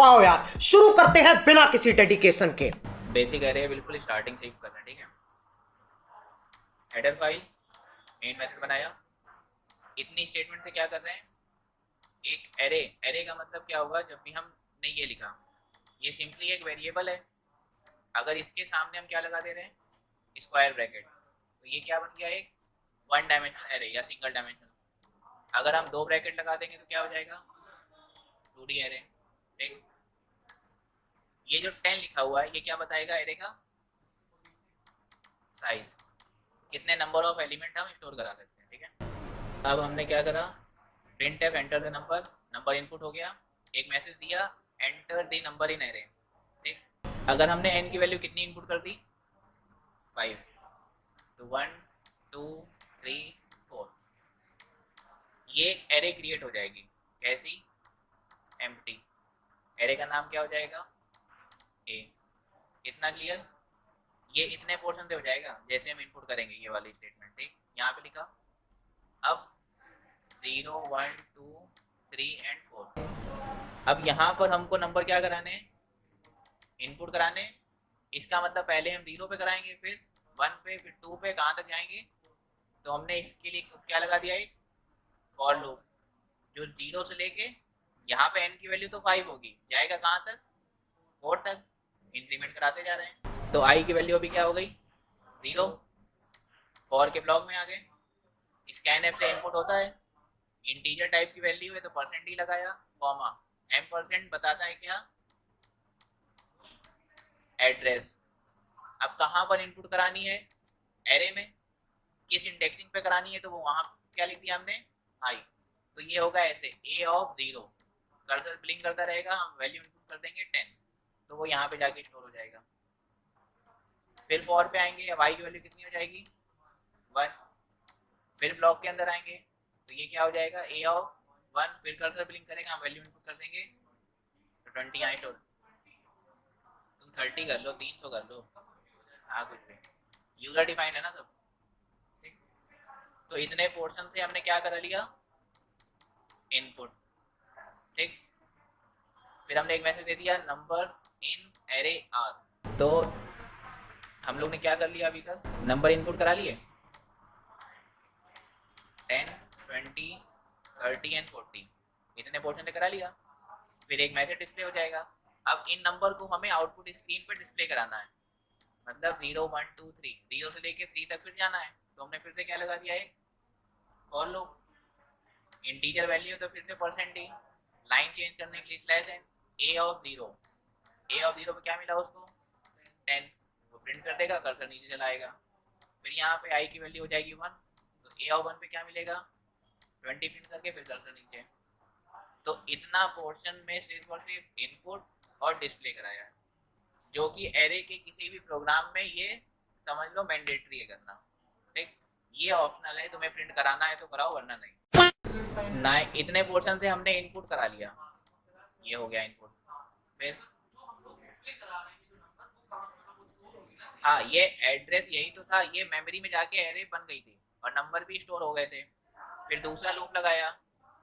तो आओ यार शुरू करते हैं बिना किसी डेडिकेशन के। बेसिक एरे बिल्कुल स्टार्टिंग से ही करना है, ठीक है। हेडर फाइल, मेन मेथड बनाया। इतनी स्टेटमेंट से क्या कर रहे हैं, एक एरे। एरे का मतलब क्या होगा, जब भी हमने ये लिखा, ये सिंपली एक वेरिएबल है। अगर इसके सामने हम क्या लगा दे रहे हैं, स्क्वायर ब्रैकेट, तो ये क्या बन गया, एक वन डायमेंशनल एरे या सिंगल डायमेंशनल। अगर हम दो ब्रैकेट लगा देंगे तो क्या हो जाएगा, 2D एरे। ठीक, ये जो 10 लिखा हुआ है ये क्या बताएगा, एरे का साइज, कितने नंबर ऑफ एलिमेंट हम स्टोर करा सकते हैं, ठीक है। अब हमने क्या करा, print F enter the number, number input हो गया। एक मैसेज दिया, enter the number in array. ठीक, अगर हमने एन की वैल्यू कितनी इनपुट कर दी, 5, तो 1 2 3 4, ये एरे क्रिएट हो जाएगी। कैसी, एम्प्टी। एरे का नाम क्या हो जाएगा, ए। इतना क्लियर, ये इतने पोर्शन से हो जाएगा जैसे हम इनपुट करेंगे ये वाली स्टेटमेंट। ठीक, यहाँ पे लिखा। अब 0 1 2 3 एंड 4, अब यहाँ पर हमको नंबर क्या कराने, इनपुट कराने। इसका मतलब पहले हम 0 पे कराएंगे, फिर 1 पे, फिर 2 पे, कहाँ तक जाएंगे। तो हमने इसके लिए क्या लगा दिया, एक फॉर लूप, जो 0 से लेके यहाँ पे n की वैल्यू तो 5 होगी, जाएगा कहाँ तक, 4 तक। इंक्रीमेंट कराते जा रहे हैं, तो i की वैल्यू अभी क्या हो गई, 0। फॉर के ब्लॉक में आ गए, स्कैन एफ से इनपुट होता है, इंटीजर टाइप की वैल्यू है तो परसेंट ही लगाया, कॉमा एम परसेंट बताता है क्या, एड्रेस। अब कहाँ पर इनपुट करानी है, एरे में, किस इंडेक्सिंग पे करानी है, तो वो वहाँ क्या लिख दिया हमने, आई। तो ये होगा ऐसे, ए ऑफ 0, कर्सर ब्लिंक करता रहेगा, हम वैल्यू इनपुट कर देंगे 10, तो वो यहाँ पे जाके स्टोर हो जाएगा। फिर फॉर पे आएंगे, अब आई की वैल्यू कितनी हो जाएगी, 1। फिर ब्लॉक के अंदर आएंगे तो ये क्या हो जाएगा, ए ऑफ 1, फिर कर्सर ब्लिंक करेगा, हम वैल्यू इनपुट कर देंगे, तो 20 यहाँ स्टोर। तुम 30 कर लो, 300 कर लो, हाँ कुछ भी, यूजर डिफाइंड है ना सब। ठीक, तो इतने पोर्शन से हमने क्या करा लिया, इनपुट। ठीक, फिर हमने एक मैसेज दे दिया, नंबर्स इन एरे आर। तो हम लोग ने क्या कर लिया, अभी तक नंबर इनपुट करा लिए 10 20 30 एंड 40, इतने पोर्शन ने करा लिया। फिर एक मैसेज डिस्प्ले हो जाएगा। अब इन नंबर को हमें आउटपुट स्क्रीन पर डिस्प्ले कराना है, मतलब 0 1 2 3, 0 से लेके 3 तक फिर जाना है। तो हमने फिर से क्या लगा दिया है, और लो इंटीजर वैल्यू तो फिर से परसेंट ही, लाइन चेंज करने के लिए slash n, a of 0, a of 0 पे क्या मिला उसको, 10, वो प्रिंट कर देगा, कर्सर नीचे चलाएगा। फिर यहाँ पे आई की वैल्यू हो जाएगी 1, तो ए ऑफ 1 पे क्या मिलेगा, 20 प्रिंट करके फिर कर्सर नीचे। तो इतना पोर्शन में सिर्फ और सिर्फ इनपुट और डिस्प्ले कराया है, जो कि एरे के किसी भी प्रोग्राम में ये समझ लो मैंडेटरी है करना। ठीक, ये ऑप्शनल है, तुम्हें प्रिंट कराना है तो कराओ, वरना नहीं ना। इतने पोर्शन से हमने इनपुट करा लिया, ये हो गया इनपुट। फिर हाँ, ये एड्रेस यही तो था, ये मेमोरी में जाके एरे बन गई थी और नंबर भी स्टोर हो गए थे। फिर दूसरा लूप लगाया,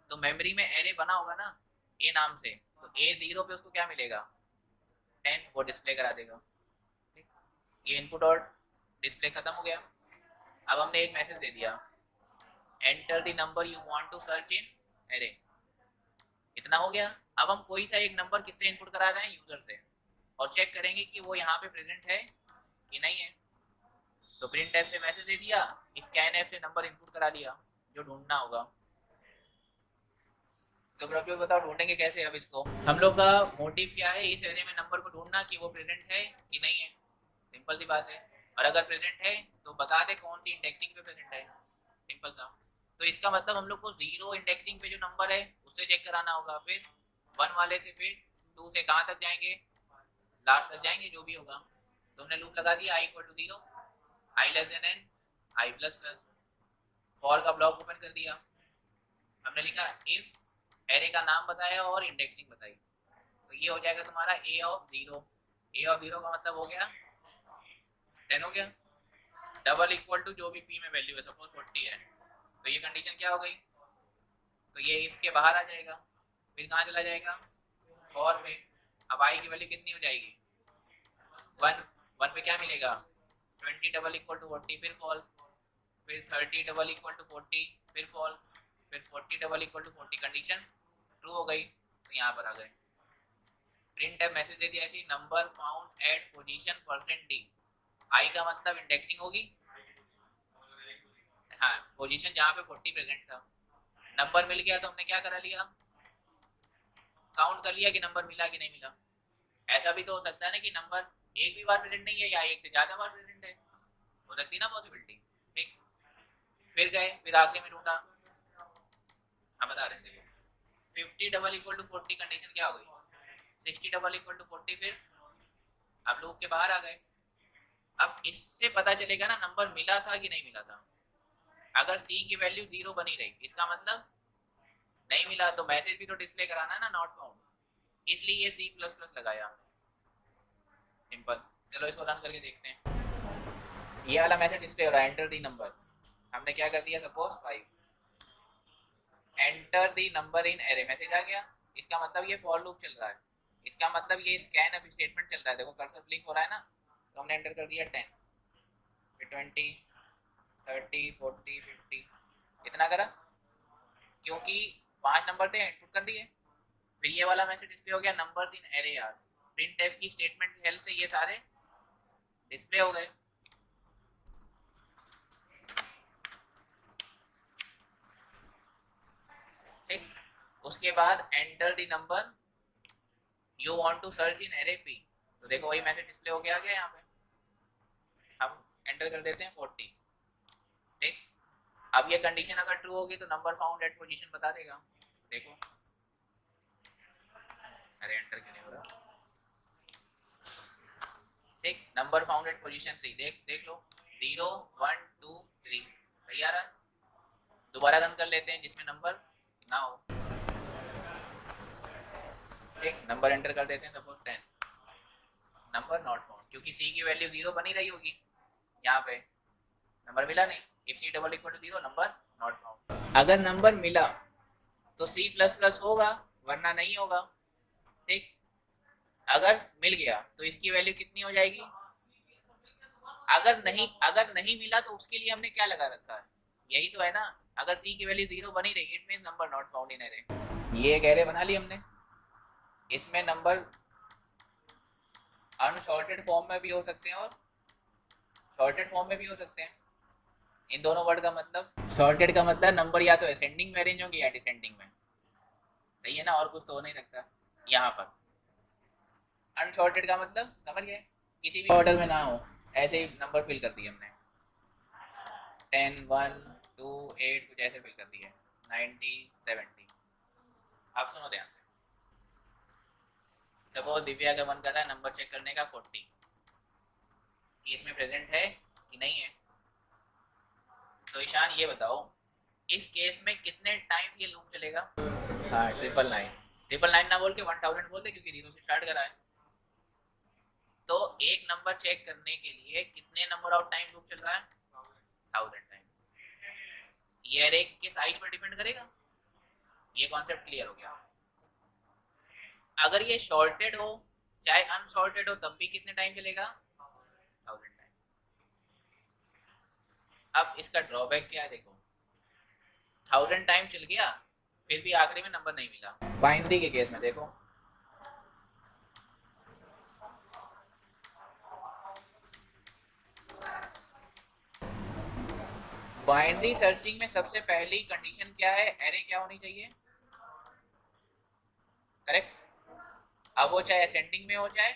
तो मेमोरी में एरे बना होगा ना ए नाम से, तो ए 0 पे उसको क्या मिलेगा, 10, वो डिस्प्ले करा देगा। ठीक, ये इनपुट और डिस्प्ले खत्म हो गया। अब हमने एक मैसेज दे दिया, enter the number you want to search in array, इतना हो गया। अब हम कोई सा एक नंबर किससे इनपुट करा रहे हैं, यूजर से, और चेक करेंगे कि वो यहाँ पे प्रेजेंट है कि नहीं है। तो प्रिंट एफ से मैसेज दे दिया, स्कैन एफ से नंबर इनपुट करा लिया जो ढूंढना होगा। तो प्रभु बताओ ढूंढेंगे कैसे। अब इसको हम लोग का मोटिव क्या है, इस एरे में नंबर को ढूंढना कि वो प्रेजेंट है कि नहीं है, सिंपल सी बात है। और अगर प्रेजेंट है तो बता दे कौन सी इंडेक्सिंग पे प्रेजेंट है, सिंपल सा। तो इसका मतलब हम लोग को 0 इंडेक्सिंग पे जो नंबर है उससे चेक कराना होगा, फिर 1 वाले से, फिर 2 से कहाँ तक जाएंगे, लास्ट तक जाएंगे, जो भी होगा। तो हमने लूप लगा दिया, i = 0, i less than n, i plus plus. For का ब्लॉक ओपन कर दिया, हमने लिखा इफ, एरे का नाम बताया और इंडेक्सिंग बताई, तो ये हो जाएगा तुम्हारा a ऑफ 0। a ऑफ 0 का मतलब हो गया 10 हो गया, डबल इक्वल टू जो भी p में वैल्यू है, सपोज 40 है, तो ये कंडीशन क्या हो गई, तो ये इफ के बाहर आ जाएगा। फिर कहाँ चला जाएगा, फॉर में, अब आई की वैल्यू कितनी हो जाएगी 1 1 पे क्या मिलेगा 20 डबल इक्वल टू 40 फिर फॉल्स, फिर 30 डबल इक्वल टू 40 फिर फॉल्स, फिर 40 double equal to 40 condition true हो गई तो यहाँ पर आ गए। प्रिंट है मैसेज दे दिया ऐसी number found at position percent d, i का मतलब इंडेक्सिंग होगी, हाँ पोजीशन जहाँ पे 40 प्रेजेंट था। नंबर मिल गया तो हमने क्या करा लिया काउंट कर लिया कि नंबर मिला कि नहीं मिला। ऐसा भी तो हो सकता है ना कि नंबर एक भी बार प्रेजेंट नहीं है या एक से ज्यादा बार प्रेजेंट है, हो सकती ना पॉसिबिलिटी। ठीक, फिर गए फिर आखिरी में ढूंढा, हम बता रहे थे 50 डबल इक्वल टू 40 कंडीशन क्या हो गई 60 डबल इक्वल टू 40 फिर आप लोग के बाहर आ गए। अब इससे पता चलेगा ना नंबर मिला था कि नहीं मिला था। अगर सी की वैल्यू 0 बनी रही इसका मतलब नहीं मिला, तो मैसेज भी तो डिस्प्ले कराना है ना नॉट फाउंड, इसलिए ये सी प्लस प्लस लगाया, सिंपल। चलो इसको रन करके देखते हैं। ये वाला मैसेज डिस्प्ले हो रहा है एंटर दी नंबर, हमने क्या कर दिया suppose 5, enter the number in array message आ गया, इसका मतलब ये फॉर लूप चल रहा है, इसका मतलब ये स्कैन अप स्टेटमेंट चल रहा है। देखो कर्सर ब्लिंक हो रहा है ना, तो हमने एंटर कर दिया 10 फिर 20 30 40 50 इतना करा क्योंकि 5 नंबर थे इनपुट कर दिए। फिर ये वाला मैसेज डिस्प्ले हो गया numbers in array are, print f की स्टेटमेंट की हेल्प से ये सारे डिस्प्ले हो गए। ठीक, उसके बाद enter the number you want to search in array p, तो देखो वही मैसेज डिस्प्ले हो गया यहाँ पे, हम एंटर कर देते हैं 40। ठीक, अब ये कंडीशन अगर ट्रू होगी तो नंबर फाउंड एट पोजीशन बता देगा। देखो अरे एंटर क्यों नहीं हो रहा। ठीक, नंबर फाउंड एट पोजीशन 3 देख लो 0 1 2 3 सही आ रहा है। दोबारा रन कर लेते हैं जिसमें नंबर ना हो। ठीक, नंबर एंटर कर देते हैं सपोज 10, नंबर नॉट फाउंड क्योंकि सी की वैल्यू 0 बनी रही होगी, यहाँ पे नंबर मिला नहीं, if c double equal to 0 number not found. अगर नंबर मिला तो सी प्लस प्लस होगा वरना नहीं होगा। ठीक, अगर मिल गया तो इसकी वैल्यू कितनी हो जाएगी, अगर नहीं मिला तो उसके लिए हमने क्या लगा रखा है, यही तो है ना। अगर सी की वैल्यू 0 बनी रही it means number not found in array. ये एक एरे बना ली हमने, इसमें नंबर अनसॉर्टेड फॉर्म में भी हो सकते हैं और सॉर्टेड फॉर्म में भी हो सकते हैं। इन दोनों वर्ड का मतलब सॉर्टेड का मतलब नंबर या तो असेंडिंग में अरेंज होंगे या डिसेंडिंग में, सही है ना, और कुछ तो हो नहीं सकता। यहाँ पर अनसॉर्टेड का मतलब समझ गए, किसी भी ऑर्डर में ना हो, ऐसे ही नंबर फिल कर दिए हमने 10 1 2 8 कुछ ऐसे फिल कर दिए 90 70। आप सुनो ध्यान से, सपोज दिव्या का मन कर रहा है नंबर चेक करने का 40 कि इसमें प्रेजेंट है कि नहीं है। तो ईशान ये बताओ इस केस में कितने टाइम्स ये लूप चलेगा। हाँ 999 ना बोल के 1000 बोल दे क्योंकि 0 से स्टार्ट करा है। तो एक नंबर चेक करने के लिए कितने नंबर ऑफ टाइम लूप चल रहा है 1000 टाइम। ये एरे के साइज पर डिपेंड करेगा, ये कॉन्सेप्ट क्लियर हो गया। अगर ये शॉर्टेड हो चाहे अनसॉर्टेड हो तब भी कितने टाइम चलेगा 1000 टाइम। अब इसका ड्रॉबैक क्या है देखो, 1000 टाइम चल गया फिर भी आखिरी में नंबर नहीं मिला। बाइनरी के केस में देखो बाइनरी सर्चिंग में सबसे पहली कंडीशन क्या है, एरे क्या होनी चाहिए, करेक्ट। अब वो चाहे असेंडिंग में हो चाहे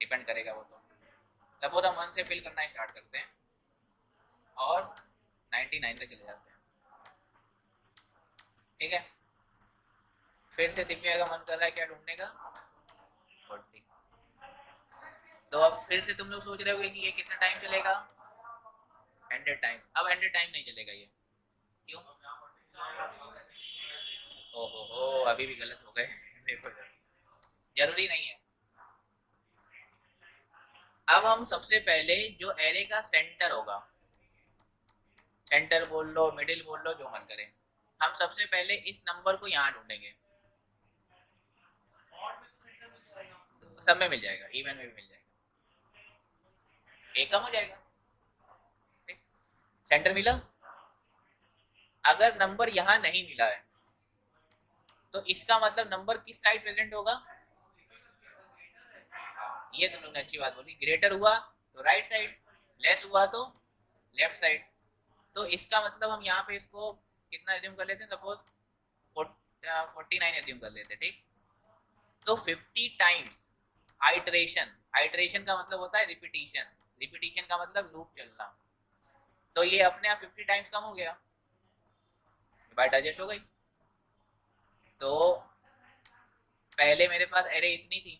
डिपेंड करेगा वो तो। सपोज हम 1 से फिल करना स्टार्ट करते हैं और 99 तक चले जाते हैं। ठीक है, फिर से दिव्या का मन कर रहा है क्या ढूंढने का 40। तो अब फिर से तुम लोग सोच रहे होगे कि ये कितना टाइम चलेगा 100 टाइम। अब 100 टाइम नहीं चलेगा ये, क्यों, ओहो अभी भी गलत हो गए देखो जरूरी नहीं है। अब हम सबसे पहले जो एरे का सेंटर होगा, सेंटर बोल लो मिडिल बोल लो जो मन करे, हम सबसे पहले इस नंबर को यहाँ ढूंढेंगे। तो सब में मिल जाएगा, इवन में भी मिल जाएगा, एक कम हो जाएगा। ठीक, सेंटर मिला। अगर नंबर यहाँ नहीं मिला है तो इसका मतलब नंबर किस साइड प्रेजेंट होगा, ये तुम लोग ने अच्छी बात बोली, ग्रेटर हुआ तो राइट साइड, लेस हुआ तो लेफ्ट साइड। तो इसका मतलब हम यहाँ पे इसको कितना एज्यूम कर लेते हैं, सपोज 49 एज्यूम कर लेते हैं। ठीक, तो 50 टाइम्स आइटरेशन, आइटरेशन का मतलब होता है रिपीटिशन, रिपीटिशन का मतलब लूप चलना, तो ये अपने आप 50 टाइम्स कम हो गया, बाइट एडजस्ट हो गई। तो पहले मेरे पास एरे इतनी थी,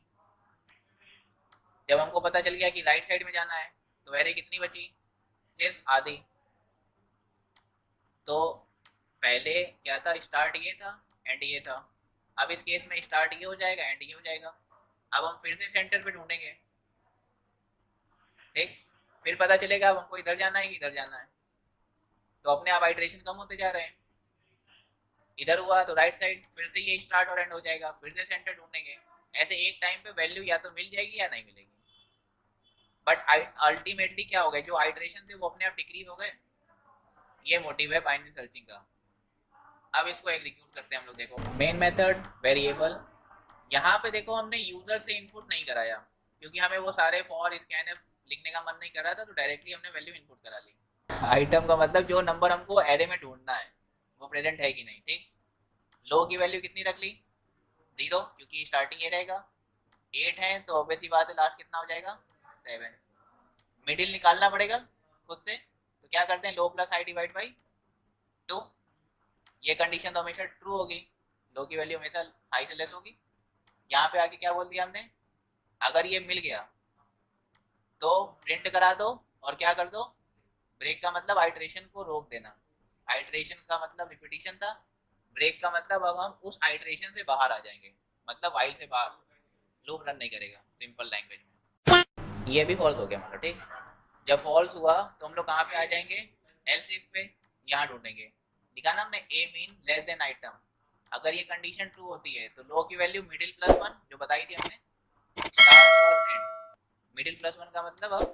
जब हमको पता चल गया कि राइट साइड में जाना है तो एरे कितनी बची, सिर्फ आधी। तो पहले क्या था, स्टार्ट ये था, एंड ये था। अब इस केस में स्टार्ट ये हो जाएगा, एंड ये हो जाएगा। अब हम फिर से सेंटर पे ढूंढेंगे। ठीक, फिर पता चलेगा अब हमको इधर जाना है कि इधर जाना है, तो अपने आप आइटरेशन कम होते जा रहे हैं। इधर हुआ तो राइट साइड, फिर से ये स्टार्ट और एंड हो जाएगा, फिर से सेंटर ढूंढेंगे। ऐसे एक टाइम पे वैल्यू या तो मिल जाएगी या नहीं मिलेगी। बट अल्टीमेटली क्या हो गया, जो आइटरेशन थे वो अपने आप डिक्रीज हो गए। ये मोटिव है बाइनरी सर्चिंग का। अब इसको एग्जीक्यूट करते हैं हम लोग। देखो मेन मेथड वेरिएबल, यहाँ पे देखो हमने यूजर से इनपुट नहीं कराया, क्योंकि हमें वो सारे फॉर स्कैनफ लिखने का मन नहीं कर रहा था, तो डायरेक्टली हमने वैल्यू इनपुट करा ली। आइटम का मतलब जो नंबर हमको एरे में ढूंढना है वो प्रेजेंट है कि नहीं। ठीक, लो की वैल्यू कितनी रख ली, 0, क्योंकि स्टार्टिंग ये रहेगा। 8 है तो ऑब्वियस ही बात है लास्ट कितना हो जाएगा, 7। मिडिल निकालना पड़ेगा खुद से, तो क्या करते हैं, लो प्लस हाई डिवाइड बाई 2। ये कंडीशन तो हमेशा ट्रू होगी, लो की वैल्यू हमेशा हाई से लेस होगी। यहाँ पे आके क्या बोल दिया हमने, अगर ये मिल गया तो प्रिंट करा दो, और क्या कर दो, ब्रेक का मतलब आइटरेशन को रोक देना। आइटरेशन का मतलब रिपीटिशन था, ब्रेक का मतलब अब हम उस आइटरेशन से बाहर आ जाएंगे, मतलब वाइल से बाहर, लूप रन नहीं करेगा सिंपल लैंग्वेज में। ये भी फॉल्स हो गया मतलब। ठीक, जब फॉल्स हुआ तो हम लोग कहाँ पे आ जाएंगे, एल्स इफ पे, यहाँ ढूंढेंगे। दिखाना हमने ए मीन लेस देन आइटम, अगर ये कंडीशन ट्रू होती है तो लो की वैल्यू मिडिल प्लस 1 जो बताई थी हमने, स्टार्ट और एंड। मिडिल प्लस 1 का मतलब अब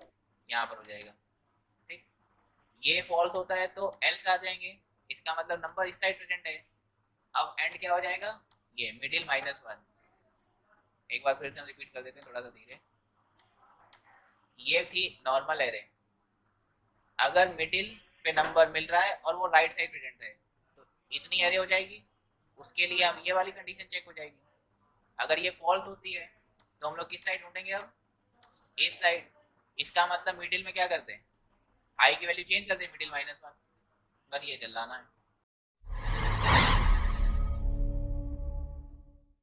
यहाँ पर हो जाएगा। ठीक, ये फॉल्स होता है तो एल्स आ जाएंगे, इसका मतलब नंबर इस साइड प्रेजेंट है। अब एंड क्या हो जाएगा, ये मिडिल -1। एक बार फिर से हम रिपीट कर देते हैं थोड़ा सा धीरे। ये थी नॉर्मल एरे, अगर मिडिल पे नंबर मिल रहा है और वो राइट साइड प्रेजेंट है तो इतनी एरे हो जाएगी। उसके लिए हम ये वाली कंडीशन चेक हो जाएगी। अगर ये फॉल्स होती है तो हम लोग किस साइड ढूंढेंगे, अब इस साइड। इसका मतलब मिडिल में क्या करते हैं, आई की वैल्यू चेंज करते हैं, मिडिल -1, बस ये चलाना है।